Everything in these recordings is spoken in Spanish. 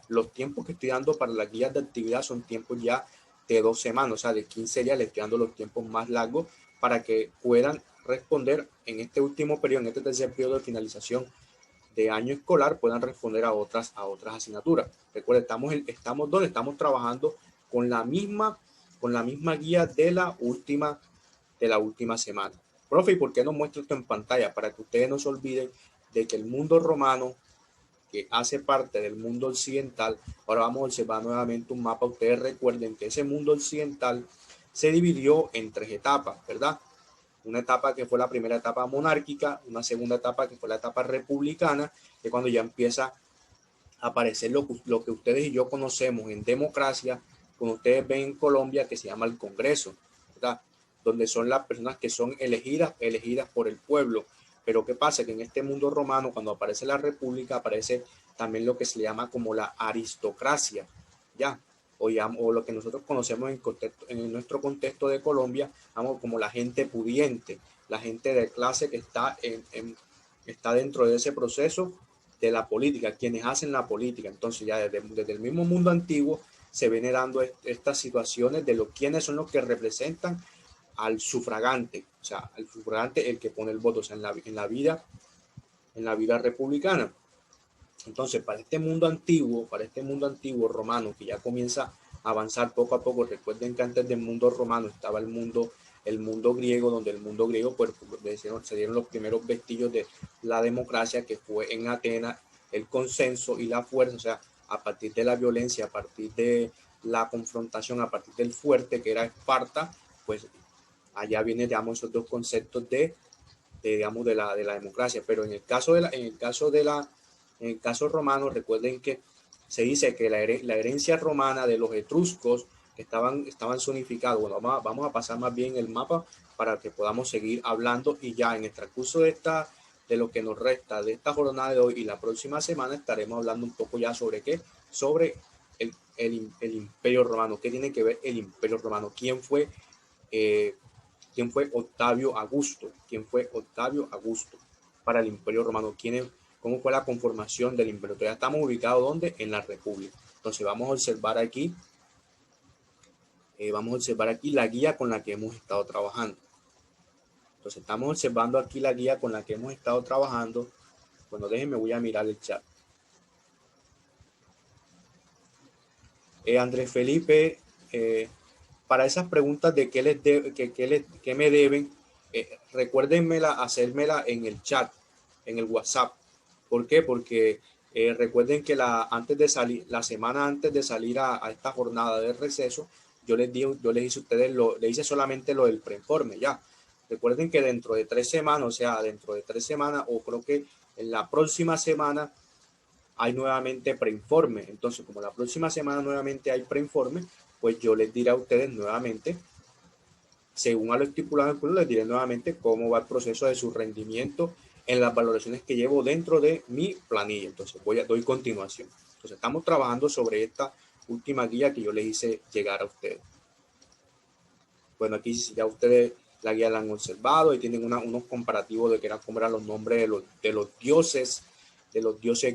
Los tiempos que estoy dando para las guías de actividad son tiempos ya de 2 semanas, o sea, de 15 días les estoy dando los tiempos más largos para que puedan responder en este último periodo, en este tercer periodo de finalización de año escolar, puedan responder a otras asignaturas. Recuerden, estamos trabajando con la misma guía de la última semana. Profe, ¿y por qué no muestro esto en pantalla? Para que ustedes no se olviden de que el mundo romano, que hace parte del mundo occidental, ahora vamos a observar nuevamente un mapa. Ustedes recuerden que ese mundo occidental se dividió en 3 etapas, ¿verdad? Una etapa que fue la primera etapa monárquica, una segunda etapa que fue la etapa republicana, que cuando ya empieza a aparecer lo que ustedes y yo conocemos en democracia, como ustedes ven en Colombia, que se llama el Congreso, ¿verdad? Donde son las personas que son elegidas por el pueblo. Pero ¿qué pasa? Que en este mundo romano, cuando aparece la república, aparece también lo que se le llama como la aristocracia, ¿ya? O lo que nosotros conocemos en nuestro contexto de Colombia, vamos, como la gente pudiente, la gente de clase que está dentro de ese proceso de la política, quienes hacen la política. Entonces ya desde el mismo mundo antiguo se viene dando estas situaciones de quiénes son los que representan al sufragante, o sea, al sufragante, el que pone el voto, o sea, en la vida republicana. Entonces, para este mundo antiguo romano, que ya comienza a avanzar poco a poco, recuerden que antes del mundo romano estaba el mundo griego, donde el mundo griego pues, se dieron los primeros vestigios de la democracia, que fue en Atenas el consenso y la fuerza, o sea, a partir de la violencia, a partir de la confrontación, a partir del fuerte, que era Esparta, pues allá vienen, digamos, esos dos conceptos digamos, de la democracia. Pero en el caso romano, recuerden que se dice que la herencia romana de los etruscos que estaban zonificados. Bueno, vamos a pasar más bien el mapa para que podamos seguir hablando, y ya en el transcurso de lo que nos resta de esta jornada de hoy y la próxima semana estaremos hablando un poco ya sobre qué, sobre el Imperio Romano. ¿Qué tiene que ver el Imperio Romano? Eh, ¿Quién fue Octavio Augusto? ¿Quién fue Octavio Augusto para el Imperio Romano? ¿Cómo fue la conformación del imperio? Ya estamos ubicados ¿dónde? En la República. Entonces vamos a observar aquí la guía con la que hemos estado trabajando. Entonces estamos observando aquí la guía con la que hemos estado trabajando. Bueno, déjenme, voy a mirar el chat. Andrés Felipe, para esas preguntas de qué me deben, recuérdenmela, hacérmela en el chat, en el WhatsApp. ¿Por qué? Porque recuerden que la semana antes de salir a esta jornada de receso, yo les hice a ustedes, les hice solamente lo del preinforme, ya. Recuerden que dentro de 3 semanas, o sea, dentro de 3 semanas, o creo que en la próxima semana, hay nuevamente preinforme. Entonces, como la próxima semana nuevamente hay preinforme, pues yo les diré a ustedes nuevamente, según a lo estipulado en el curso, les diré nuevamente cómo va el proceso de su rendimiento en las valoraciones que llevo dentro de mi planilla. Entonces, doy continuación. Entonces, estamos trabajando sobre esta última guía que yo les hice llegar a ustedes. Bueno, aquí ya ustedes la guía la han observado y tienen unos comparativos de cómo eran los nombres de los dioses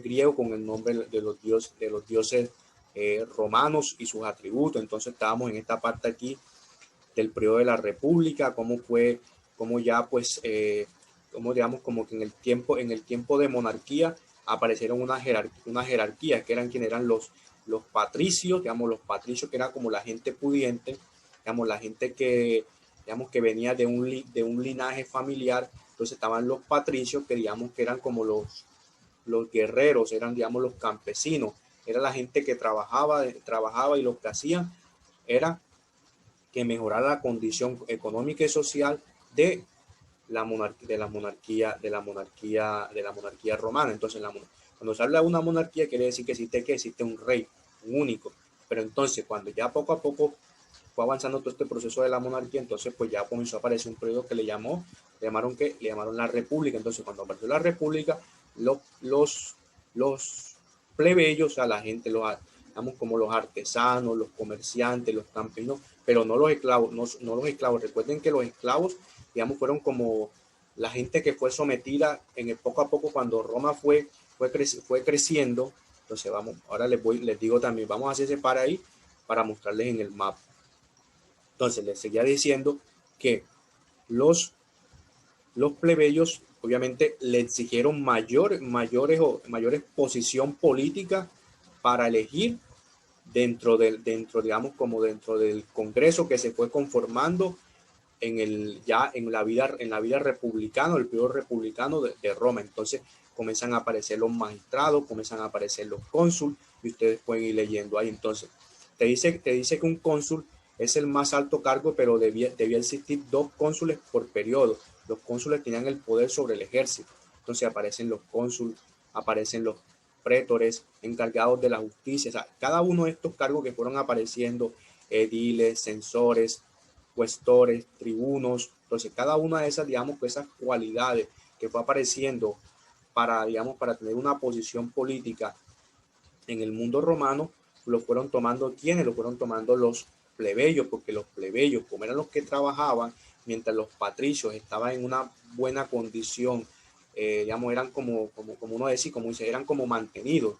griegos con el nombre de los dioses romanos y sus atributos. Entonces estábamos en esta parte aquí del periodo de la República, cómo ya pues, como digamos, como que en el tiempo de monarquía aparecieron una jerarquía, que eran los patricios, digamos, los patricios que eran como la gente pudiente, digamos, la gente digamos, que venía de un linaje familiar. Entonces estaban los patricios, que digamos que eran como los guerreros, eran, digamos, los campesinos, era la gente que trabajaba y lo que hacían era que mejorar la condición económica y social de la monarquía romana. Entonces, cuando se habla de una monarquía, quiere decir que existe un rey, un único. Pero entonces, cuando ya poco a poco fue avanzando todo este proceso de la monarquía, entonces pues ya comenzó a aparecer un periodo que le llamaron la república. Entonces, cuando apareció la república, los plebeyos, o sea, la gente, digamos, como los artesanos, los comerciantes, los campesinos, pero no los esclavos, no los esclavos. Recuerden que los esclavos, digamos, fueron como la gente que fue sometida poco a poco cuando Roma fue creciendo. Entonces vamos, ahora les digo también, vamos a hacer ese para ahí para mostrarles en el mapa. Entonces les seguía diciendo que los plebeyos obviamente le exigieron mayores posición política para elegir digamos, como dentro del Congreso que se fue conformando en la vida republicana, el periodo republicano de Roma. Entonces comienzan a aparecer los magistrados, comienzan a aparecer los cónsules, y ustedes pueden ir leyendo ahí. Entonces, te dice que un cónsul es el más alto cargo, pero debía existir 2 cónsules por periodo. Los cónsules tenían el poder sobre el ejército. Entonces aparecen los cónsules, aparecen los prétores, encargados de la justicia. O sea, cada uno de estos cargos que fueron apareciendo, ediles, censores, cuestores, tribunos. Entonces, cada una de esas, digamos, esas cualidades que fue apareciendo para, digamos, para tener una posición política en el mundo romano, lo fueron tomando quienes, lo fueron tomando los plebeyos, porque los plebeyos, como eran los que trabajaban, mientras los patricios estaban en una buena condición, digamos, eran como uno decía, como dice, eran como mantenidos.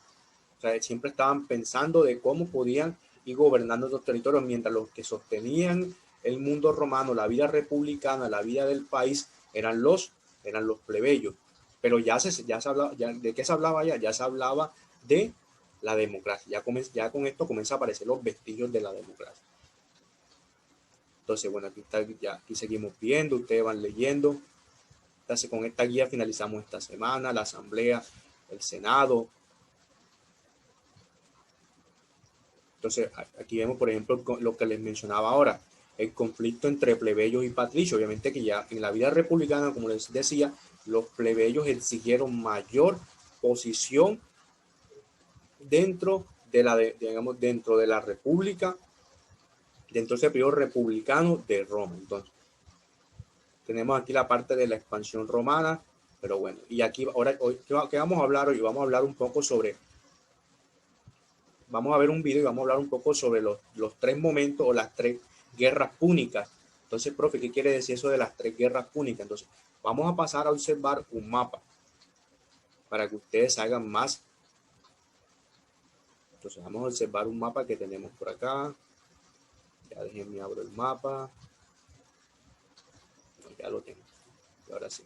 O sea, siempre estaban pensando de cómo podían ir gobernando los territorios, mientras los que sostenían el mundo romano, la vida republicana, la vida del país, eran los plebeyos. Pero ya se hablaba, ¿de qué se hablaba ya? Ya se hablaba de la democracia. Ya con esto comienza a aparecer los vestigios de la democracia. Entonces, bueno, aquí seguimos viendo, ustedes van leyendo. Entonces, con esta guía finalizamos esta semana, la asamblea, el senado. Entonces, aquí vemos, por ejemplo, lo que les mencionaba ahora, el conflicto entre plebeyos y patricios. Obviamente que ya en la vida republicana, como les decía, los plebeyos exigieron mayor posición dentro digamos, dentro de la república, dentro de ese periodo republicano de Roma. Entonces, tenemos aquí la parte de la expansión romana, pero bueno, y aquí ahora, ¿qué vamos a hablar hoy? Vamos a hablar un poco sobre, vamos a ver un video y vamos a hablar un poco sobre los 3 momentos o las 3 guerras púnicas. Entonces, profe, ¿qué quiere decir eso de las 3 guerras púnicas? Entonces, vamos a pasar a observar un mapa para que ustedes hagan más. Entonces, vamos a observar un mapa que tenemos por acá. Ya déjenme abro el mapa. Ya lo tengo. Y ahora sí.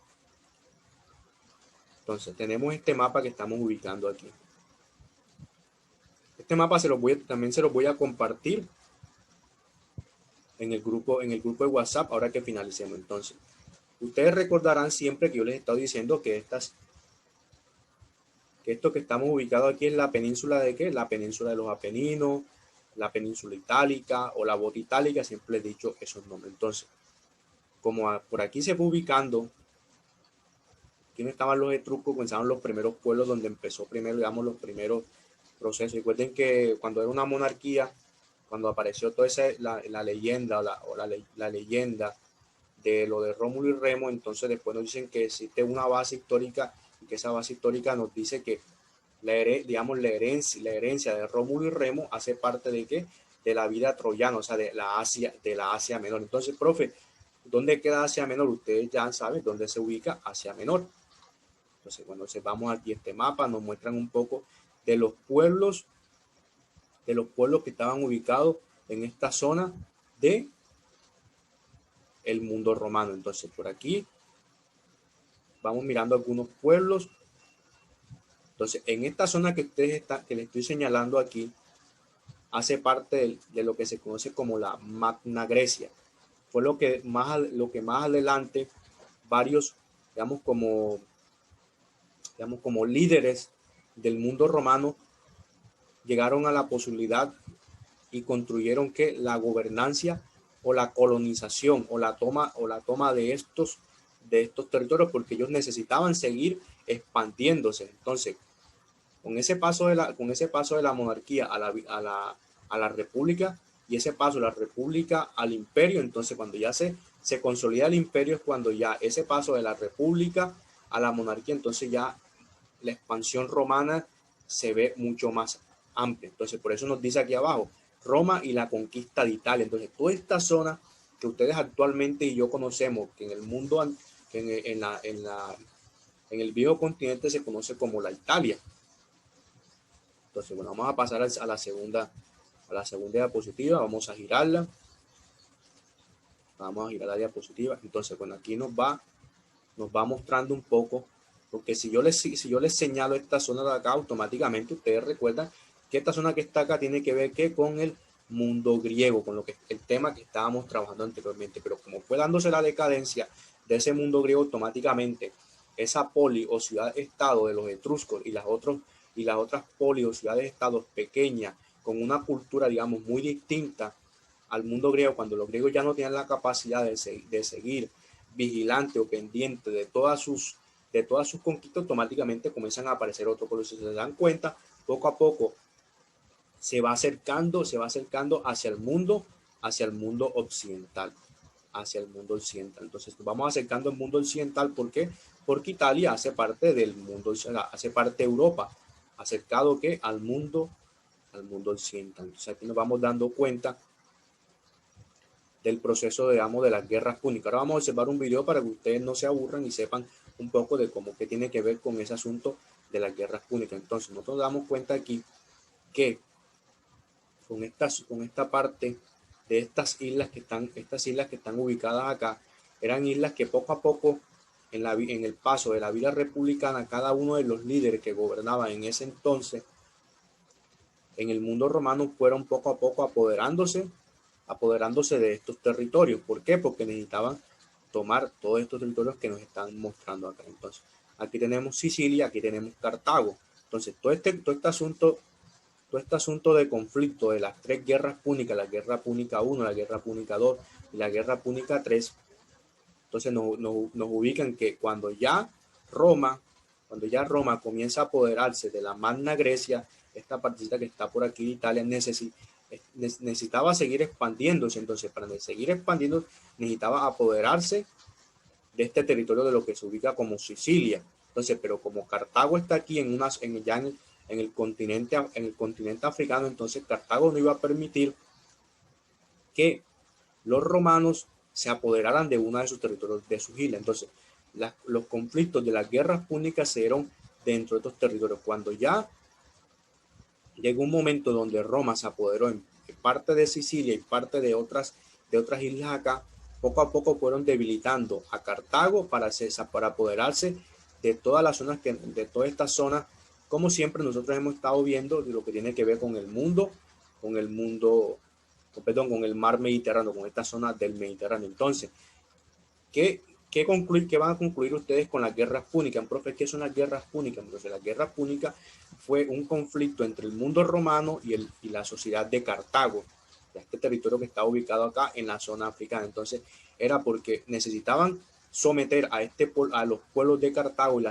Entonces, tenemos este mapa que estamos ubicando aquí. Este mapa también se los voy a compartir en el grupo de WhatsApp ahora que finalicemos. Entonces, ustedes recordarán siempre que yo les he estado diciendo que esto que estamos ubicados aquí es la península de ¿qué? La península de los Apeninos, la península itálica o la bota itálica, siempre he dicho esos nombres. Entonces, como por aquí se fue ubicando, aquí no estaban los etruscos, comenzaron los primeros pueblos donde empezó primero, digamos, los primeros procesos. Recuerden que cuando era una monarquía, cuando apareció toda la leyenda la leyenda de lo de Rómulo y Remo, entonces después nos dicen que existe una base histórica y que esa base histórica nos dice que digamos, la herencia de Rómulo y Remo hace parte de ¿qué? De la vida troyana, o sea, de la Asia Menor. Entonces, profe, ¿dónde queda Asia Menor? Ustedes ya saben dónde se ubica Asia Menor. Entonces, bueno, vamos aquí a este mapa, nos muestran un poco de los pueblos que estaban ubicados en esta zona de el mundo romano. Entonces, por aquí vamos mirando algunos pueblos. Entonces, en esta zona que que les estoy señalando aquí, hace parte de lo que se conoce como la Magna Grecia. Fue lo que más adelante varios, digamos como líderes del mundo romano llegaron a la posibilidad y construyeron que la gobernancia o la colonización o la toma de estos territorios, porque ellos necesitaban seguir expandiéndose. Entonces, con ese paso de la monarquía a la república, y ese paso de la república al imperio, entonces cuando ya se consolida el imperio es cuando ya ese paso de la república a la monarquía, entonces ya la expansión romana se ve mucho más amplia. Entonces, por eso nos dice aquí abajo, Roma y la conquista de Italia. Entonces, toda esta zona que ustedes actualmente y yo conocemos, que en el mundo, que en el viejo continente se conoce como la Italia. Entonces, bueno, vamos a pasar a la segunda diapositiva. Vamos a girarla. Vamos a girar la diapositiva. Entonces, bueno, aquí nos va mostrando un poco, porque si yo les señalo esta zona de acá, automáticamente ustedes recuerdan que esta zona que está acá tiene que ver con el mundo griego, con lo que el tema que estábamos trabajando anteriormente. Pero como fue dándose la decadencia de ese mundo griego, automáticamente esa poli o ciudad-estado de los etruscos y las otras poli o ciudades-estados pequeñas con una cultura, digamos, muy distinta al mundo griego, cuando los griegos ya no tenían la capacidad de seguir vigilante o pendiente de todas sus conquistas, automáticamente comienzan a aparecer otros pueblos. Si se dan cuenta, poco a poco se va acercando hacia el mundo occidental, Entonces nos vamos acercando al mundo occidental. ¿Por qué? Porque Italia hace parte del mundo, hace parte de Europa, acercado que al mundo occidental. Entonces aquí nos vamos dando cuenta del proceso, digamos, de las guerras púnicas. Ahora vamos a observar un video para que ustedes no se aburran y sepan un poco de cómo que tiene que ver con ese asunto de las guerras púnicas. Entonces nosotros damos cuenta aquí que con esta parte de estas islas que están ubicadas acá, eran islas que poco a poco en el paso de la vida republicana, cada uno de los líderes que gobernaban en ese entonces en el mundo romano fueron poco a poco apoderándose de estos territorios. ¿Por qué? Porque necesitaban tomar todos estos territorios que nos están mostrando acá. Entonces, aquí tenemos Sicilia, aquí tenemos Cartago. Entonces, todo este asunto de conflicto de las tres guerras púnicas, la guerra púnica 1, la guerra púnica 2 y la guerra púnica 3, entonces nos ubican que cuando ya Roma comienza a apoderarse de la Magna Grecia, esta partecita que está por aquí de Italia, necesitaba seguir expandiéndose. Entonces, para seguir expandiendo, necesitaba apoderarse de este territorio de lo que se ubica como Sicilia. Entonces, pero como Cartago está aquí en el continente africano, entonces Cartago no iba a permitir que los romanos se apoderaran de uno de sus territorios, de sus islas. Entonces, los conflictos de las guerras púnicas se dieron dentro de estos territorios. Cuando ya llegó un momento donde Roma se apoderó en parte de Sicilia y parte de otras islas acá, poco a poco fueron debilitando a Cartago para apoderarse de todas las zonas, de todas estas zonas, como siempre nosotros hemos estado viendo, de lo que tiene que ver con el mar Mediterráneo, con esta zona del Mediterráneo. Entonces, ¿qué van a concluir ustedes con las guerras púnicas? Profe, ¿qué son las guerras púnicas? Entonces, las guerras púnicas fue un conflicto entre el mundo romano y la sociedad de Cartago, de este territorio que está ubicado acá en la zona africana. Entonces, era porque necesitaban someter a los pueblos de Cartago y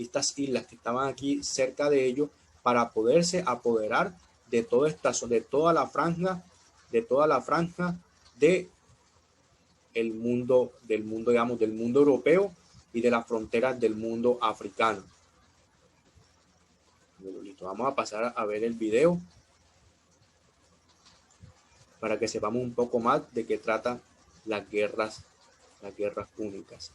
estas islas que estaban aquí cerca de ellos, para poderse apoderar de toda la franja del mundo, digamos, del mundo europeo y de las fronteras del mundo africano. Listo, vamos a pasar a ver el video para que sepamos un poco más de qué trata las guerras púnicas.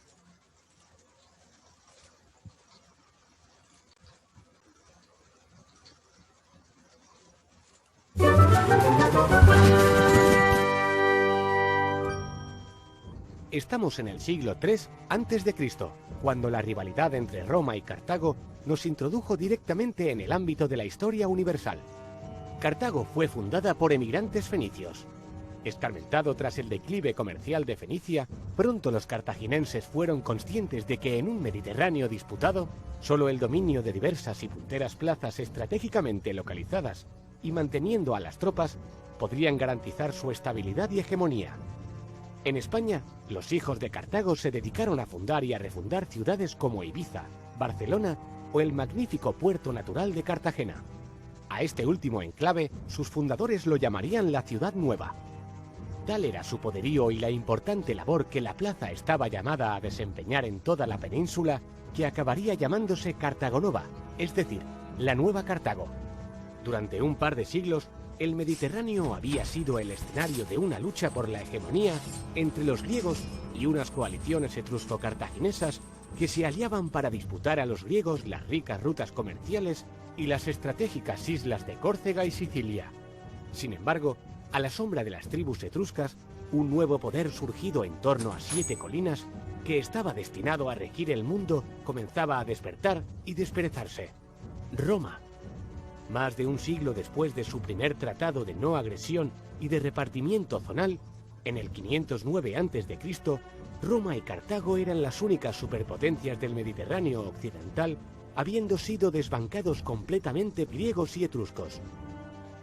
Estamos en el siglo III a.C., cuando la rivalidad entre Roma y Cartago nos introdujo directamente en el ámbito de la historia universal. Cartago fue fundada por emigrantes fenicios. Escarmentado tras el declive comercial de Fenicia, pronto los cartaginenses fueron conscientes de que en un Mediterráneo disputado, solo el dominio de diversas y punteras plazas estratégicamente localizadas y manteniendo a las tropas podrían garantizar su estabilidad y hegemonía. En España, los hijos de Cartago se dedicaron a fundar y a refundar ciudades como Ibiza, Barcelona o el magnífico puerto natural de Cartagena. A este último enclave, sus fundadores lo llamarían la Ciudad Nueva. Tal era su poderío y la importante labor que la plaza estaba llamada a desempeñar en toda la península, que acabaría llamándose Cartagonova, es decir, la Nueva Cartago. Durante un par de siglos, el Mediterráneo había sido el escenario de una lucha por la hegemonía entre los griegos y unas coaliciones etrusco-cartaginesas que se aliaban para disputar a los griegos las ricas rutas comerciales y las estratégicas islas de Córcega y Sicilia. Sin embargo, a la sombra de las tribus etruscas, un nuevo poder surgido en torno a 7 colinas, que estaba destinado a regir el mundo, comenzaba a despertar y desperezarse. Roma. Más de un siglo después de su primer tratado de no agresión y de repartimiento zonal, en el 509 a.C., Roma y Cartago eran las únicas superpotencias del Mediterráneo occidental, habiendo sido desbancados completamente griegos y etruscos.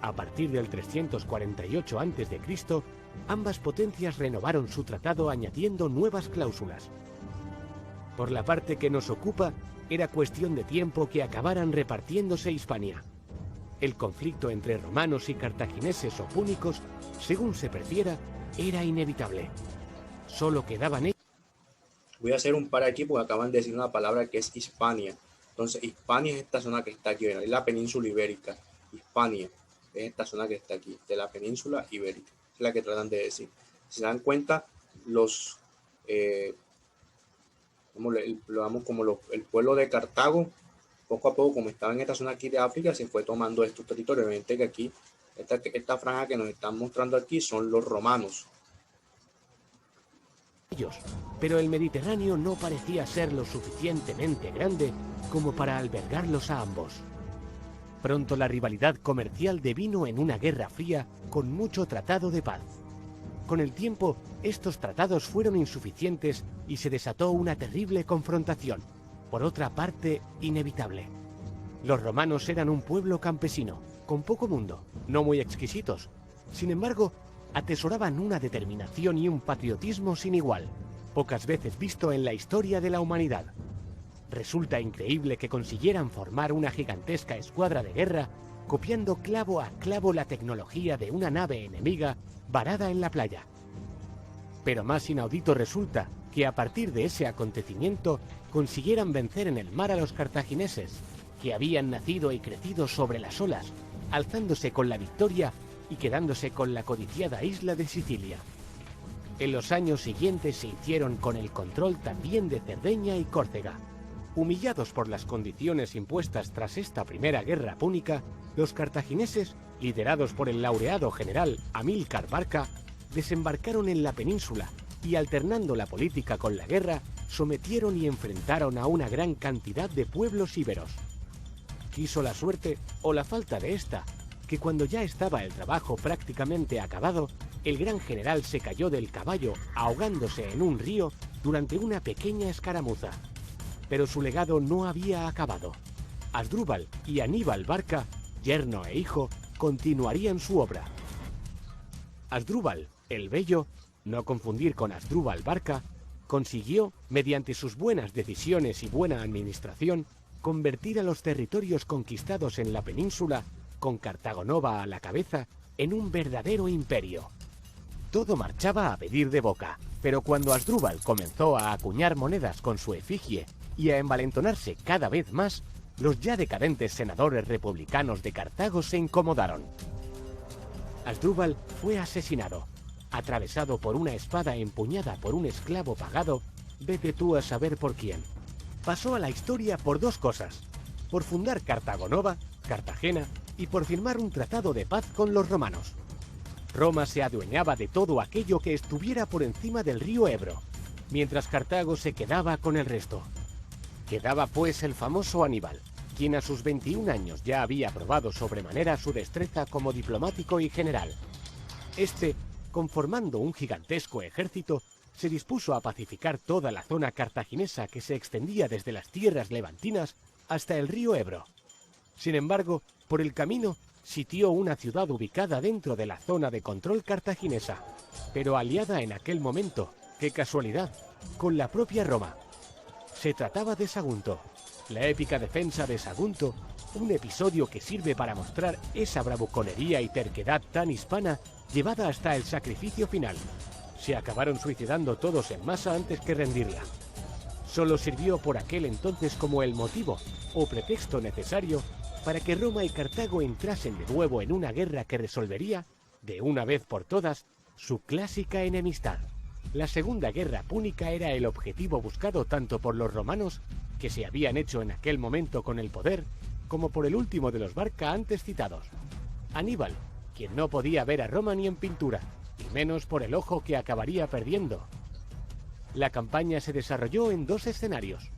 A partir del 348 a.C., ambas potencias renovaron su tratado añadiendo nuevas cláusulas. Por la parte que nos ocupa, era cuestión de tiempo que acabaran repartiéndose Hispania. El conflicto entre romanos y cartagineses o púnicos, según se prefiera, era inevitable. Solo quedaban ellos. Voy a hacer un par aquí porque acaban de decir una palabra que es Hispania. Entonces, Hispania es esta zona que está aquí, es la península ibérica. Hispania es esta zona que está aquí, de la península ibérica. Es la que tratan de decir. Si se dan cuenta, el pueblo de Cartago, poco a poco, como estaba en esta zona aquí de África, se fue tomando estos territorios. Obviamente que aquí, esta franja que nos están mostrando aquí son los romanos. Pero el Mediterráneo no parecía ser lo suficientemente grande como para albergarlos a ambos. Pronto la rivalidad comercial devino en una guerra fría con mucho tratado de paz. Con el tiempo, estos tratados fueron insuficientes y se desató una terrible confrontación, por otra parte inevitable. Los romanos eran un pueblo campesino, con poco mundo, no muy exquisitos. Sin embargo, atesoraban una determinación y un patriotismo sin igual, pocas veces visto en la historia de la humanidad. Resulta increíble que consiguieran formar una gigantesca escuadra de guerra, copiando clavo a clavo la tecnología de una nave enemiga varada en la playa. Pero más inaudito resulta que a partir de ese acontecimiento consiguieran vencer en el mar a los cartagineses, que habían nacido y crecido sobre las olas, alzándose con la victoria y quedándose con la codiciada isla de Sicilia. En los años siguientes se hicieron con el control también de Cerdeña y Córcega. Humillados por las condiciones impuestas tras esta primera guerra púnica, los cartagineses, liderados por el laureado general Amílcar Barca, desembarcaron en la península y, alternando la política con la guerra, sometieron y enfrentaron a una gran cantidad de pueblos íberos. Quiso la suerte, o la falta de esta, que cuando ya estaba el trabajo prácticamente acabado, el gran general se cayó del caballo ahogándose en un río durante una pequeña escaramuza. Pero su legado no había acabado. Asdrúbal y Aníbal Barca, yerno e hijo, continuarían su obra. Asdrúbal, el Bello, no confundir con Asdrúbal Barca, consiguió, mediante sus buenas decisiones y buena administración, convertir a los territorios conquistados en la península, con Cartago Nova a la cabeza, en un verdadero imperio. Todo marchaba a pedir de boca, pero cuando Asdrúbal comenzó a acuñar monedas con su efigie y a envalentonarse cada vez más, los ya decadentes senadores republicanos de Cartago se incomodaron. Asdrúbal fue asesinado, atravesado por una espada empuñada por un esclavo pagado, vete tú a saber por quién. Pasó a la historia por dos cosas: por fundar Cartago Nova, Cartagena, y por firmar un tratado de paz con los romanos. Roma se adueñaba de todo aquello que estuviera por encima del río Ebro, mientras Cartago se quedaba con el resto. Quedaba pues el famoso Aníbal, quien a sus 21 años ya había probado sobremanera su destreza como diplomático y general. Este, conformando un gigantesco ejército, se dispuso a pacificar toda la zona cartaginesa que se extendía desde las tierras levantinas hasta el río Ebro. Sin embargo, por el camino sitió una ciudad ubicada dentro de la zona de control cartaginesa, pero aliada en aquel momento, qué casualidad, con la propia Roma. Se trataba de Sagunto, la épica defensa de Sagunto, un episodio que sirve para mostrar esa bravuconería y terquedad tan hispana llevada hasta el sacrificio final. Se acabaron suicidando todos en masa antes que rendirla. Solo sirvió por aquel entonces como el motivo o pretexto necesario para que Roma y Cartago entrasen de nuevo en una guerra que resolvería, de una vez por todas, su clásica enemistad. La Segunda Guerra Púnica era el objetivo buscado tanto por los romanos, que se habían hecho en aquel momento con el poder, como por el último de los Barca antes citados, Aníbal, quien no podía ver a Roma ni en pintura, y menos por el ojo que acabaría perdiendo. La campaña se desarrolló en dos escenarios.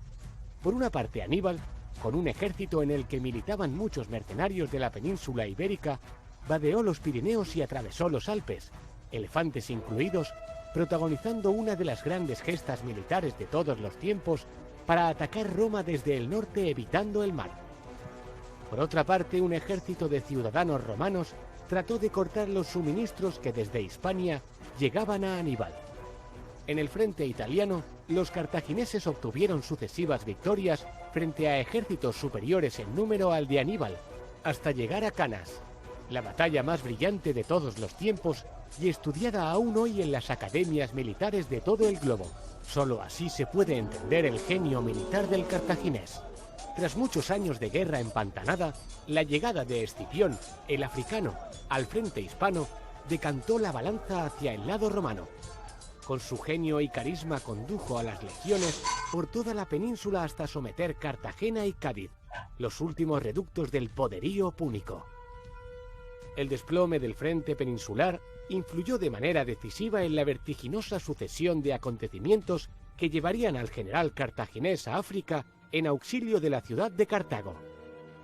Por una parte, Aníbal, con un ejército en el que militaban muchos mercenarios de la península ibérica, vadeó los Pirineos y atravesó los Alpes, elefantes incluidos, protagonizando una de las grandes gestas militares de todos los tiempos para atacar Roma desde el norte evitando el mar. Por otra parte, un ejército de ciudadanos romanos trató de cortar los suministros que desde Hispania llegaban a Aníbal. En el frente italiano, los cartagineses obtuvieron sucesivas victorias frente a ejércitos superiores en número al de Aníbal, hasta llegar a Canas, la batalla más brillante de todos los tiempos y estudiada aún hoy en las academias militares de todo el globo. Solo así se puede entender el genio militar del cartaginés. Tras muchos años de guerra empantanada, la llegada de Escipión, el africano, al frente hispano, decantó la balanza hacia el lado romano. Con su genio y carisma condujo a las legiones por toda la península hasta someter Cartagena y Cádiz, los últimos reductos del poderío púnico. El desplome del frente peninsular influyó de manera decisiva en la vertiginosa sucesión de acontecimientos que llevarían al general cartaginés a África en auxilio de la ciudad de Cartago.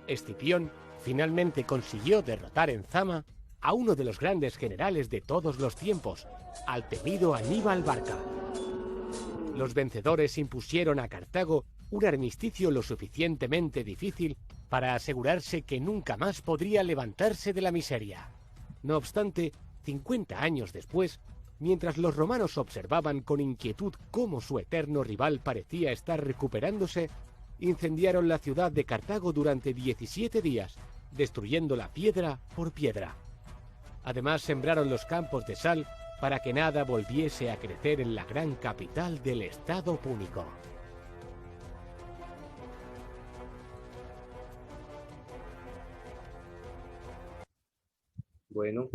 Escipión finalmente consiguió derrotar en Zama a uno de los grandes generales de todos los tiempos, al temido Aníbal Barca. Los vencedores impusieron a Cartago un armisticio lo suficientemente difícil para asegurarse que nunca más podría levantarse de la miseria. No obstante, 50 años después, mientras los romanos observaban con inquietud cómo su eterno rival parecía estar recuperándose, incendiaron la ciudad de Cartago durante 17 días, destruyéndola piedra por piedra. Además, sembraron los campos de sal para que nada volviese a crecer en la gran capital del estado púnico. Bueno,